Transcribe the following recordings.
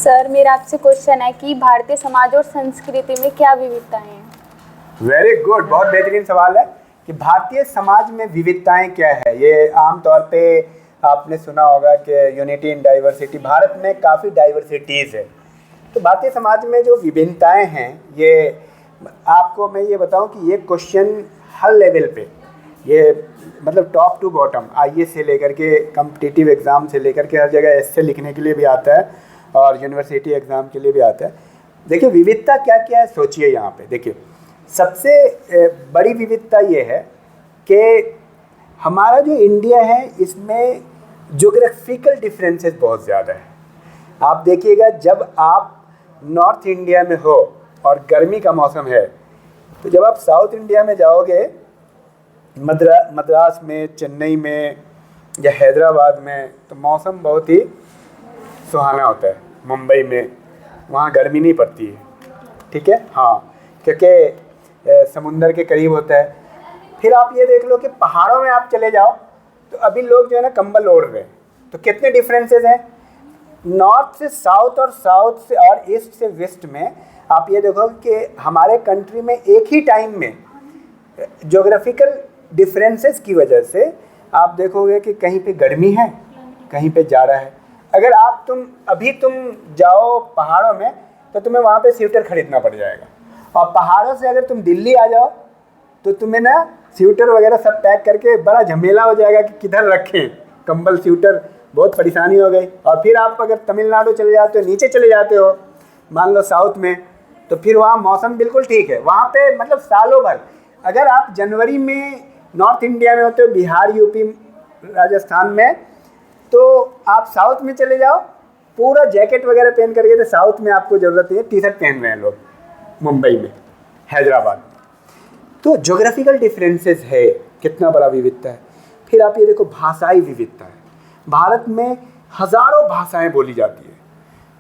Sir मेरा आपसे question है कि भारतीय समाज और संस्कृति में क्या विविधताएं हैं? वेरी गुड, बहुत बेहतरीन सवाल है कि भारतीय समाज में विविधताएं क्या है। ये आमतौर पे आपने सुना होगा कि यूनिटी इन डाइवर्सिटी, भारत में काफ़ी डाइवर्सिटीज़ है। तो भारतीय समाज में जो विभिन्नताएं हैं, ये आपको मैं ये बताऊं कि ये क्वेश्चन हर लेवल पे, ये मतलब टॉप टू बॉटम, आईएएस से लेकर के कॉम्पिटिटिव एग्ज़ाम से लेकर के हर जगह एस्से लिखने के लिए भी आता है और यूनिवर्सिटी एग्ज़ाम के लिए भी आता है। देखिए विविधता क्या क्या है, सोचिए यहाँ पे। देखिए सबसे बड़ी विविधता ये है कि हमारा जो इंडिया है इसमें ज्योग्राफिकल डिफरेंसेस बहुत ज़्यादा है। आप देखिएगा जब आप नॉर्थ इंडिया में हो और गर्मी का मौसम है, तो जब आप साउथ इंडिया में जाओगे, मद्रास में, चेन्नई में या हैदराबाद में, तो मौसम बहुत ही सुहाना होता है। मुंबई में वहाँ गर्मी नहीं पड़ती है, ठीक है, हाँ, क्योंकि समुंदर के करीब होता है। फिर आप ये देख लो कि पहाड़ों में आप चले जाओ तो अभी लोग जो है ना कंबल ओढ़ रहे हैं। तो कितने डिफरेंसेस हैं नॉर्थ से साउथ और साउथ से और ईस्ट से वेस्ट में। आप ये देखो कि हमारे कंट्री में एक ही टाइम में ज्योग्राफिकल डिफरेंसेस की वजह से आप देखोगे कि कहीं पे गर्मी है, कहीं पे जाड़ा है। अगर आप तुम जाओ पहाड़ों में तो तुम्हें वहाँ पे स्वेटर खरीदना पड़ जाएगा, और पहाड़ों से अगर तुम दिल्ली आ जाओ तो तुम्हें ना स्वेटर वगैरह सब पैक करके बड़ा झमेला हो जाएगा कि किधर रखें कंबल स्वेटर, बहुत परेशानी हो गई। और फिर आप अगर तमिलनाडु चले जाते हो, नीचे चले जाते हो, मान लो साउथ में, तो फिर वहाँ मौसम बिल्कुल ठीक है। वहाँ पे मतलब सालों भर, अगर आप जनवरी में नॉर्थ इंडिया में होते हो, बिहार, यूपी, राजस्थान में, तो आप साउथ में चले जाओ, पूरा जैकेट वगैरह पहन करके, तो साउथ में आपको ज़रूरत नहीं है, टी शर्ट पहन रहे हैं लोग मुंबई में, हैदराबाद में। तो ज्योग्राफिकल डिफरेंसेस है, कितना बड़ा विविधता है। फिर आप ये देखो भाषाई विविधता है। भारत में हज़ारों भाषाएं बोली जाती है,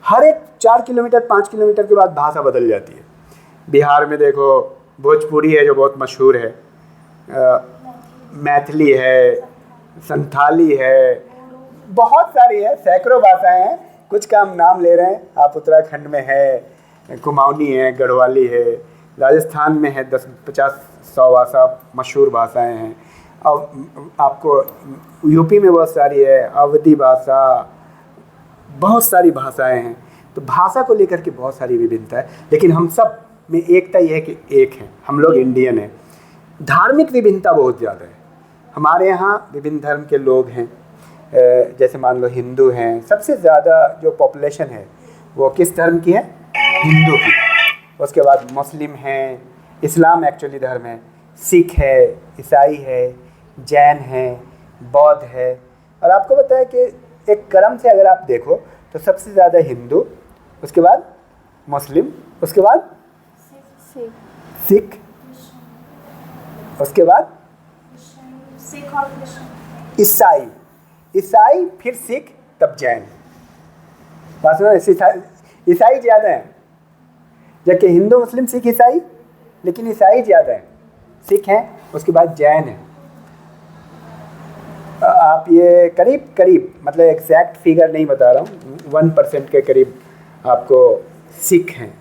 हर एक 4 किलोमीटर 5 किलोमीटर के बाद भाषा बदल जाती है। बिहार में देखो भोजपुरी है जो बहुत मशहूर है, मैथिली है, संथाली है, बहुत सारी है, सैकड़ों भाषाएं हैं। कुछ का हम नाम ले रहे हैं। आप उत्तराखंड में है, कुमाऊनी है, गढ़वाली है, राजस्थान में है 10-50-100 भाषा मशहूर भाषाएं हैं, और आपको यूपी में बहुत सारी है, अवधी भाषा, बहुत सारी भाषाएं हैं। तो भाषा को लेकर के बहुत सारी विभिन्नता है, लेकिन हम सब में एकता यह है कि एक है, हम लोग इंडियन हैं। धार्मिक विभिन्नता बहुत ज़्यादा है। हमारे यहाँ विभिन्न धर्म के लोग हैं, जैसे मान लो हिंदू हैं, सबसे ज़्यादा जो पॉपुलेशन है वो किस धर्म की है? हिंदू की। उसके बाद मुस्लिम हैं, इस्लाम एक्चुअली धर्म है, सिख है, ईसाई है, जैन है, बौद्ध है। और आपको पता है कि एक क्रम से अगर आप देखो तो सबसे ज़्यादा हिंदू, उसके बाद मुस्लिम, उसके बाद सिख, उसके बाद ईसाई, फिर सिख, तब जैन। बात सुनो, ईसाई ज़्यादा हैं, जबकि हिंदू, मुस्लिम, सिख, ईसाई, लेकिन ईसाई ज़्यादा हैं, सिख हैं, उसके बाद जैन हैं। आप ये करीब करीब, मतलब एग्जैक्ट फिगर नहीं बता रहा हूँ, 1% के करीब आपको सिख हैं,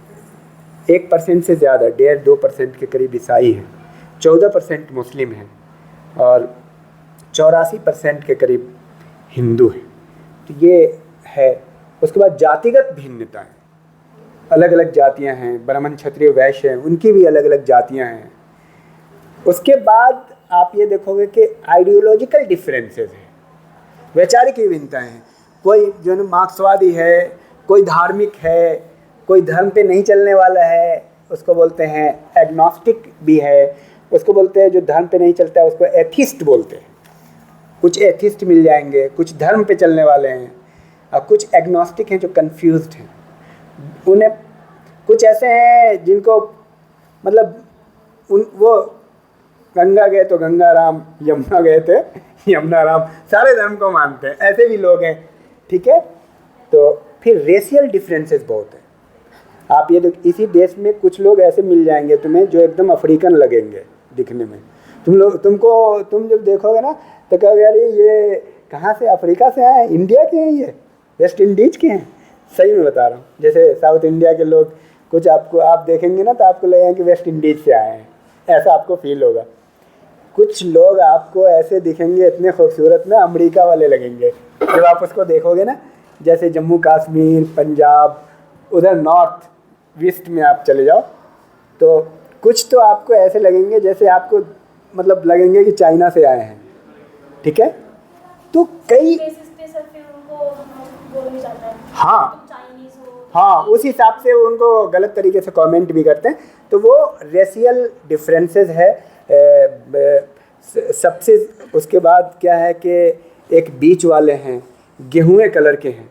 1% से ज़्यादा, 1.5-2% के करीब ईसाई हैं, 14% मुस्लिम हैं, और 84% के करीब हिंदू हैं। तो ये है। उसके बाद जातिगत भिन्नताएं, अलग अलग जातियां हैं, ब्राह्मण, क्षत्रिय, वैश्य हैं, उनकी भी अलग अलग जातियां हैं। उसके बाद आप ये देखोगे कि आइडियोलॉजिकल डिफरेंसेस हैं, वैचारिक विभिन्नताएं हैं। कोई जो है मार्क्सवादी है, कोई धार्मिक है, कोई धर्म पे नहीं चलने वाला है, उसको बोलते हैं एग्नोस्टिक भी है, उसको बोलते हैं जो धर्म पे नहीं चलता है उसको एथिस्ट बोलते हैं। कुछ एथिस्ट मिल जाएंगे, कुछ धर्म पे चलने वाले हैं, और कुछ एग्नोस्टिक हैं जो कंफ्यूज्ड हैं। उन्हें कुछ ऐसे हैं जिनको मतलब वो गंगा गए तो गंगा राम, यमुना गए थे यमुना राम, सारे धर्म को मानते हैं, ऐसे भी लोग हैं, ठीक है। तो फिर रेशियल डिफरेंसेस बहुत है। आप ये देखो, इसी देश में कुछ लोग ऐसे मिल जाएंगे तुम्हें जो एकदम अफ्रीकन लगेंगे दिखने में। तुम जब देखोगे ना तो कहोगे यार ये कहाँ से, अफ्रीका से आए, इंडिया के हैं, ये वेस्ट इंडीज के हैं। सही में बता रहा हूँ। जैसे साउथ इंडिया के लोग कुछ आपको आप देखेंगे ना तो आपको लगेगा कि वेस्ट इंडीज से आए हैं, ऐसा आपको फील होगा। कुछ लोग आपको ऐसे दिखेंगे इतने खूबसूरत ना, अमेरिका वाले लगेंगे जब आप उसको देखोगे ना। जैसे जम्मू कश्मीर, पंजाब, उधर नॉर्थ वेस्ट में आप चले जाओ तो कुछ तो आपको ऐसे लगेंगे जैसे आपको मतलब लगेंगे कि चाइना से आए हैं, ठीक है। तो कई हाँ हाँ उस हिसाब से उनको गलत तरीके से कमेंट भी करते हैं। तो वो रेशियल डिफरेंसेस है। सबसे उसके बाद क्या है कि एक बीच वाले हैं, गेहूं कलर के हैं,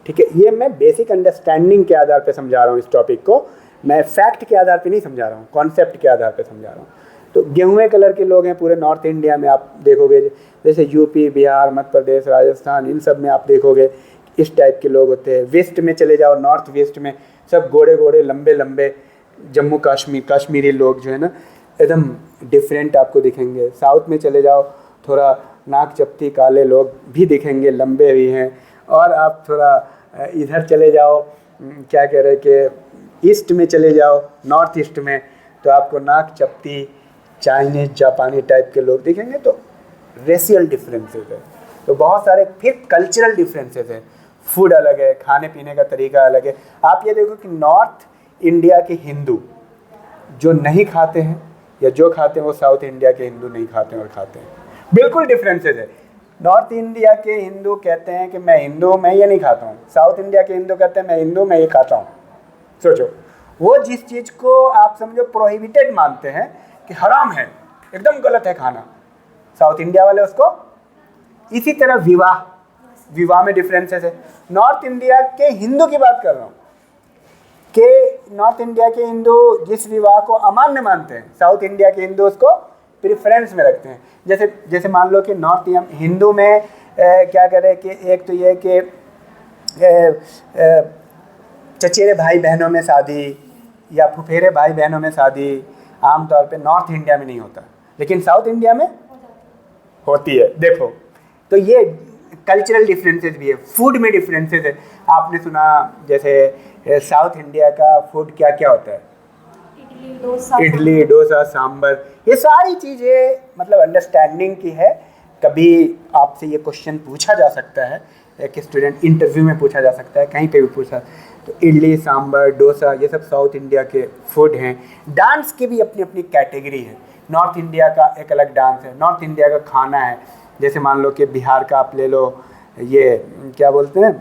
ठीक है। ये मैं बेसिक अंडरस्टैंडिंग के आधार पे समझा रहा हूँ इस टॉपिक को, मैं फैक्ट के आधार पे नहीं समझा रहा हूँ, कॉन्सेप्ट के आधार पे समझा रहा हूँ। तो गेहूं कलर के लोग हैं पूरे नॉर्थ इंडिया में, आप देखोगे जैसे यूपी, बिहार, मध्य प्रदेश, राजस्थान, इन सब में आप देखोगे इस टाइप के लोग होते हैं। वेस्ट में चले जाओ, नॉर्थ वेस्ट में सब गोरे गोरे लंबे लंबे जम्मू कश्मीर कश्मीरी लोग जो है ना एकदम डिफरेंट आपको दिखेंगे। साउथ में चले जाओ थोड़ा नाक चपटी काले लोग भी दिखेंगे, लंबे भी हैं। और आप थोड़ा इधर चले जाओ, क्या कह रहे कि ईस्ट में चले जाओ, नॉर्थ ईस्ट में, तो आपको नाक चपटी चाइनीज जापानी टाइप के लोग दिखेंगे। तो रेशियल डिफरेंसेस है, तो बहुत सारे। फिर कल्चरल डिफरेंसेस है, फूड अलग है, खाने पीने का तरीका अलग है। आप ये देखो कि नॉर्थ इंडिया के हिंदू जो नहीं खाते हैं या जो खाते हैं वो साउथ इंडिया के हिंदू नहीं खाते हैं और खाते हैं, बिल्कुल डिफरेंसेस है। नॉर्थ इंडिया के हिंदू कहते हैं कि मैं हिंदू हूँ, मैं ये नहीं खाता हूँ। साउथ इंडिया के हिंदू कहते हैं मैं हिंदू, मैं ये खाता हूँ। सोचो, वो जिस चीज़ को आप समझो प्रोहिबिटेड मानते हैं कि हराम है, एकदम गलत है खाना, साउथ इंडिया वाले उसको। इसी तरह विवाह में डिफरेंसेस है। नॉर्थ इंडिया के हिंदू की बात कर रहा हूँ कि नॉर्थ इंडिया के हिंदू जिस विवाह को अमान्य मानते हैं, साउथ इंडिया के हिंदू उसको प्रेफरेंस में रखते हैं। जैसे मान लो कि नॉर्थ हिंदू में क्या करें कि एक तो ये कि चचेरे भाई बहनों में शादी या फुफेरे भाई बहनों में शादी आमतौर पे नॉर्थ इंडिया में नहीं होता, लेकिन साउथ इंडिया में होती है। देखो, तो ये कल्चरल डिफरेंसेस भी है। फूड में डिफरेंसेस है। आपने सुना जैसे साउथ इंडिया का फूड क्या क्या होता है? इडली, डोसा, सांभर, ये सारी चीज़ें मतलब अंडरस्टैंडिंग की है। कभी आपसे ये क्वेश्चन पूछा जा सकता है, एक स्टूडेंट इंटरव्यू में पूछा जा सकता है, कहीं पे भी पूछा। तो इडली, सांभर, डोसा, ये सब साउथ इंडिया के फूड हैं। डांस की भी अपनी अपनी कैटेगरी है। नॉर्थ इंडिया का एक अलग डांस है, नॉर्थ इंडिया का खाना है। जैसे मान लो कि बिहार का आप ले लो, ये क्या बोलते हैं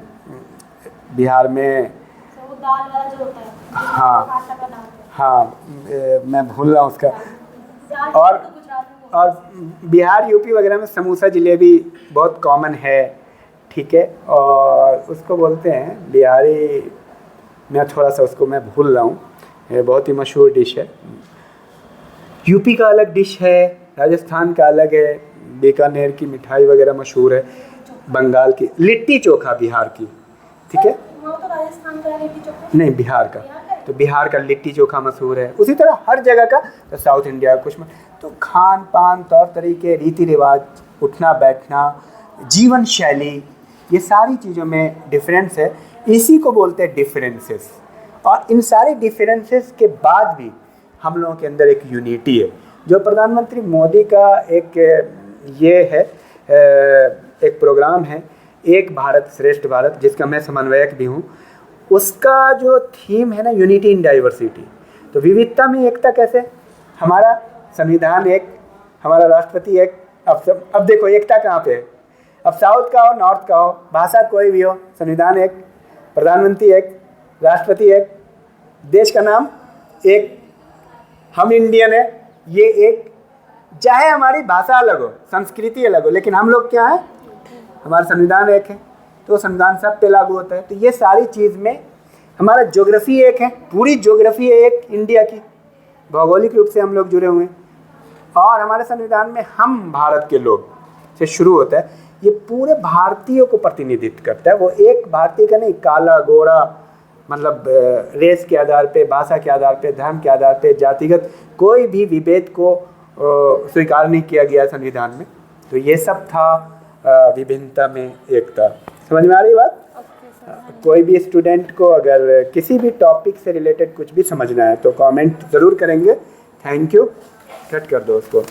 बिहार में, दाल वाला जो होता है, हाँ, मैं भूल रहा हूँ उसका। और बिहार, यूपी वगैरह में समोसा जलेबी बहुत कॉमन है, ठीक है। और उसको बोलते हैं बिहारी, मैं थोड़ा सा उसको मैं भूल रहा हूँ, ये बहुत ही मशहूर डिश है। यूपी का अलग डिश है, राजस्थान का अलग है, बीकानेर की मिठाई वगैरह मशहूर है, बंगाल की लिट्टी चोखा बिहार की, ठीक है। तो राजस्थान का लिट्टी चोखा नहीं, बिहार का। तो बिहार का लिट्टी चोखा मशहूर है। उसी तरह हर जगह का, तो साउथ इंडिया का कुछ तो खान पान, तौर तरीके, रीति रिवाज, उठना बैठना, जीवन शैली, ये सारी चीज़ों में डिफरेंस है। इसी को बोलते हैं डिफरेंसेस। और इन सारे डिफरेंसेस के बाद भी हम लोगों के अंदर एक यूनिटी है। जो प्रधानमंत्री मोदी का एक ये है एक प्रोग्राम है, एक भारत श्रेष्ठ भारत, जिसका मैं समन्वयक भी हूँ। उसका जो थीम है ना, यूनिटी इन डाइवर्सिटी। तो विविधता में एकता कैसे? हमारा संविधान एक, हमारा राष्ट्रपति एक। अब देखो एकता कहाँ पे है? अब साउथ का हो, नॉर्थ का हो, भाषा कोई भी हो, संविधान एक, प्रधानमंत्री एक, राष्ट्रपति एक, देश का नाम एक, हम इंडियन है, ये एक। चाहे हमारी भाषा अलग हो, संस्कृति अलग हो, लेकिन हम लोग क्या है, हमारा संविधान एक है, तो संविधान सब पे लागू होता है। तो ये सारी चीज़ में हमारा ज्योग्राफी एक है, पूरी ज्योग्राफी है एक इंडिया की, भौगोलिक रूप से हम लोग जुड़े हुए हैं। और हमारे संविधान में हम भारत के लोग से शुरू होता है, ये पूरे भारतीयों को प्रतिनिधित्व करता है। वो एक भारतीय का नहीं, काला गोरा, मतलब रेस के आधार पे, भाषा के आधार पे, धर्म के आधार पे, जातिगत कोई भी विभेद को स्वीकार नहीं किया गया संविधान में। तो ये सब था विभिन्नता में एकता। समझ में आ रही बात? कोई भी स्टूडेंट को अगर किसी भी टॉपिक से रिलेटेड कुछ भी समझना है तो कमेंट ज़रूर करेंगे। Thank you. कट कर दो उसको।